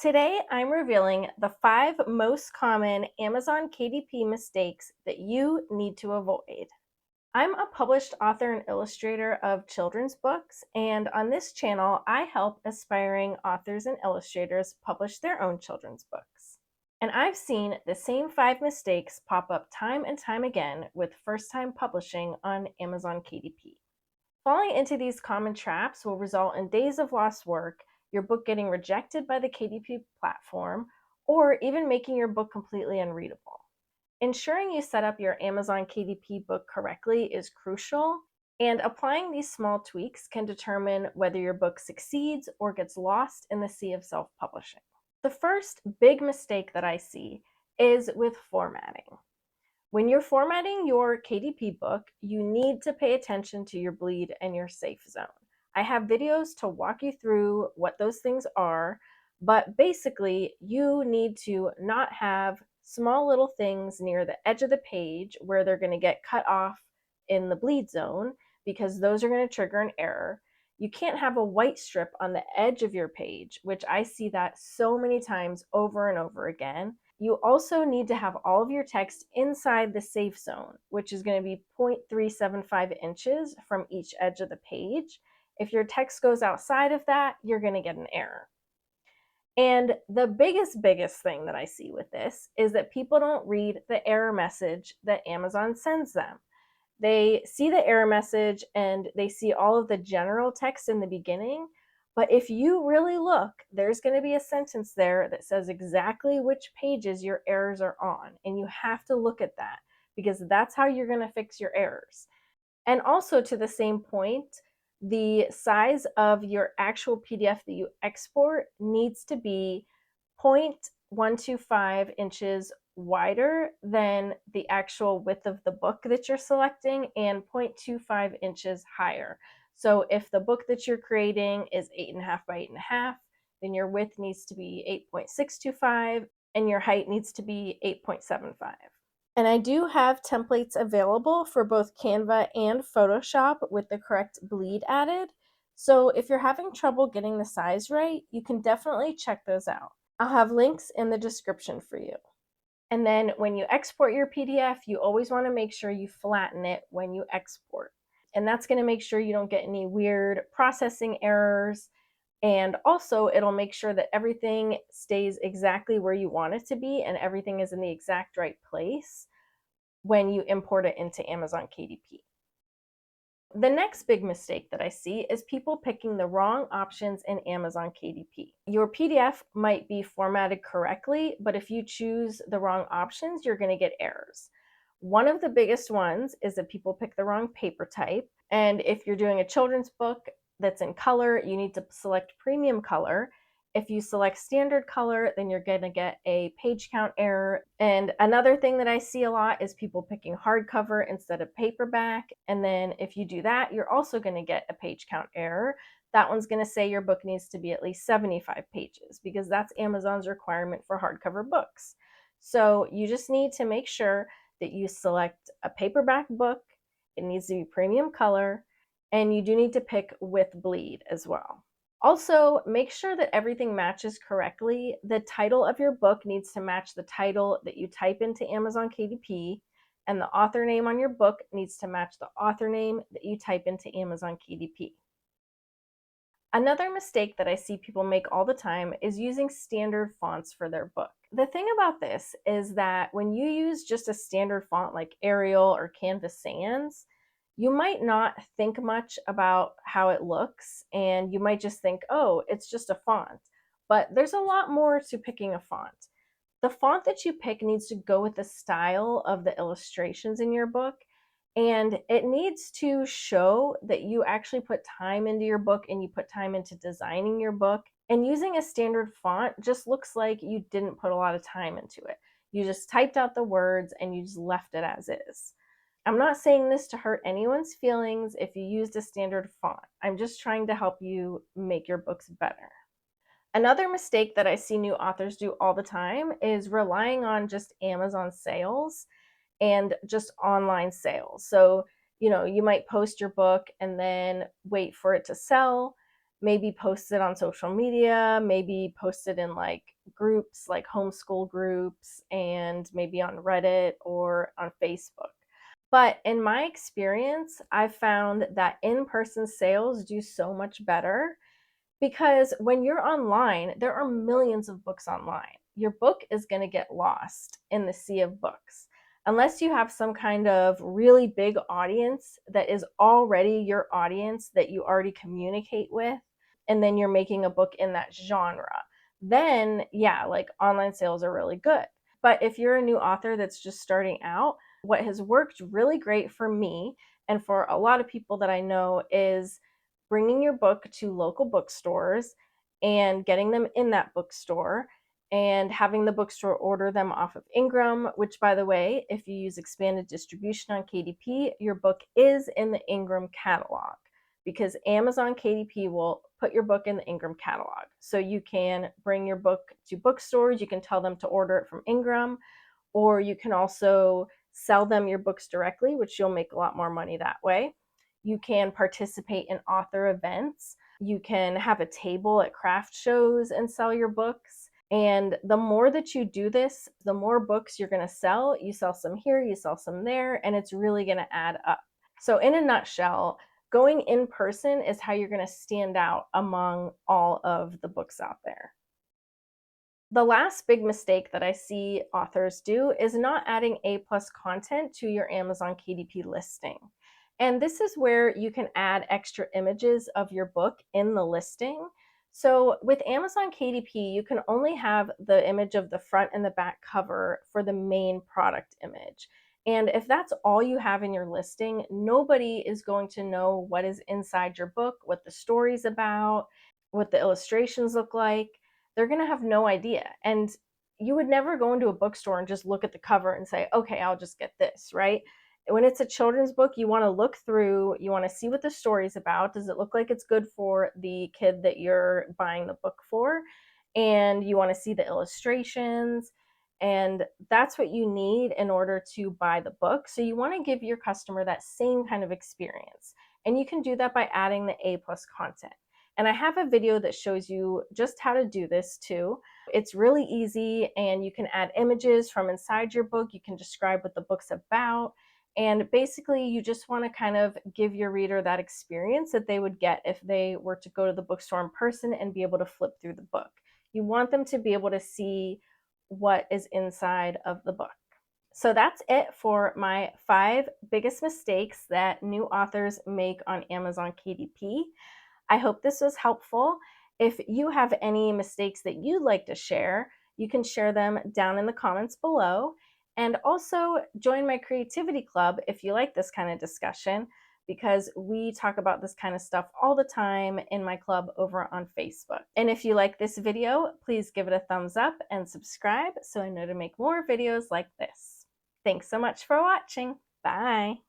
Today, I'm revealing the 5 most common Amazon KDP mistakes that you need to avoid. I'm a published author and illustrator of children's books, and on this channel, I help aspiring authors and illustrators publish their own children's books. And I've seen the same 5 mistakes pop up time and time again with first-time publishing on Amazon KDP. Falling into these common traps will result in days of lost work, your book getting rejected by the KDP platform, or even making your book completely unreadable. Ensuring you set up your Amazon KDP book correctly is crucial, and applying these small tweaks can determine whether your book succeeds or gets lost in the sea of self-publishing. The first big mistake that I see is with formatting. When you're formatting your KDP book, you need to pay attention to your bleed and your safe zone. I have videos to walk you through what those things are, but basically you need to not have small little things near the edge of the page where they're going to get cut off in the bleed zone because those are going to trigger an error. You can't have a white strip on the edge of your page, which I see that so many times over and over again. You also need to have all of your text inside the safe zone, which is going to be 0.375 inches from each edge of the page. If your text goes outside of that, you're going to get an error. And the biggest thing that I see with this is that people don't read the error message that Amazon sends them. They see the error message and they see all of the general text in the beginning, but if you really look, there's going to be a sentence there that says exactly which pages your errors are on, and you have to look at that because that's how you're going to fix your errors. And also, to the same point, the size of your actual PDF that you export needs to be 0.125 inches wider than the actual width of the book that you're selecting and 0.25 inches higher. So if the book that you're creating is 8.5 by 8.5, then your width needs to be 8.625 and your height needs to be 8.75. And I do have templates available for both Canva and Photoshop with the correct bleed added. So if you're having trouble getting the size right, you can definitely check those out. I'll have links in the description for you. And then when you export your PDF, you always want to make sure you flatten it when you export. And that's going to make sure you don't get any weird processing errors. And also, it'll make sure that everything stays exactly where you want it to be and everything is in the exact right place when you import it into Amazon KDP. The next big mistake that I see is people picking the wrong options in Amazon KDP. Your PDF might be formatted correctly, but if you choose the wrong options, you're going to get errors. One of the biggest ones is that people pick the wrong paper type. And if you're doing a children's book that's in color, you need to select premium color. If you select standard color, then you're going to get a page count error. And another thing that I see a lot is people picking hardcover instead of paperback. And then if you do that, you're also going to get a page count error. That one's going to say your book needs to be at least 75 pages because that's Amazon's requirement for hardcover books. So you just need to make sure that you select a paperback book. It needs to be premium color, and you do need to pick with bleed as well. Also, make sure that everything matches correctly. The title of your book needs to match the title that you type into Amazon KDP, and the author name on your book needs to match the author name that you type into Amazon KDP. Another mistake that I see people make all the time is using standard fonts for their book. The thing about this is that when you use just a standard font like Arial or Canva Sans, you might not think much about how it looks, and you might just think, oh, it's just a font. But there's a lot more to picking a font. The font that you pick needs to go with the style of the illustrations in your book, and it needs to show that you actually put time into your book and you put time into designing your book. And using a standard font just looks like you didn't put a lot of time into it. You just typed out the words and you just left it as is. I'm not saying this to hurt anyone's feelings if you used a standard font. I'm just trying to help you make your books better. Another mistake that I see new authors do all the time is relying on just Amazon sales and just online sales. So, you might post your book and then wait for it to sell. maybe post it on social media, maybe post it in like groups, like homeschool groups, and maybe on Reddit or on Facebook. But in my experience, I've found that in-person sales do so much better because when you're online, there are millions of books online. Your book is going to get lost in the sea of books. Unless you have some kind of really big audience that is already your audience that you already communicate with, and then you're making a book in that genre, then yeah, like online sales are really good. But if you're a new author that's just starting out, what has worked really great for me and for a lot of people that I know is bringing your book to local bookstores and getting them in that bookstore and having the bookstore order them off of Ingram, which, by the way, if you use expanded distribution on KDP, your book is in the Ingram catalog because Amazon KDP will put your book in the Ingram catalog. So you can bring your book to bookstores, you can tell them to order it from Ingram, or you can also sell them your books directly, which you'll make a lot more money that way. You can participate in author events. You can have a table at craft shows and sell your books. And the more that you do this, the more books you're going to sell. You sell some here, you sell some there, and it's really going to add up. So, in a nutshell, going in person is how you're going to stand out among all of the books out there. The last big mistake that I see authors do is not adding A+ content to your Amazon KDP listing. And this is where you can add extra images of your book in the listing. So with Amazon KDP, you can only have the image of the front and the back cover for the main product image. And if that's all you have in your listing, nobody is going to know what is inside your book, what the story's about, what the illustrations look like. They're going to have no idea. And you would never go into a bookstore and just look at the cover and say, okay, I'll just get this, right? When it's a children's book, you want to look through, you want to see what the story's about. Does it look like it's good for the kid that you're buying the book for? And you want to see the illustrations. And that's what you need in order to buy the book. So you want to give your customer that same kind of experience. And you can do that by adding the A+ content. And I have a video that shows you just how to do this too. It's really easy, and you can add images from inside your book. You can describe what the book's about. And basically, you just want to kind of give your reader that experience that they would get if they were to go to the bookstore in person and be able to flip through the book. You want them to be able to see what is inside of the book. So that's it for my 5 biggest mistakes that new authors make on Amazon KDP. I hope this was helpful. If you have any mistakes that you'd like to share, you can share them down in the comments below. And also join my creativity club if you like this kind of discussion, because we talk about this kind of stuff all the time in my club over on Facebook. And if you like this video, please give it a thumbs up and subscribe so I know to make more videos like this. Thanks so much for watching. Bye.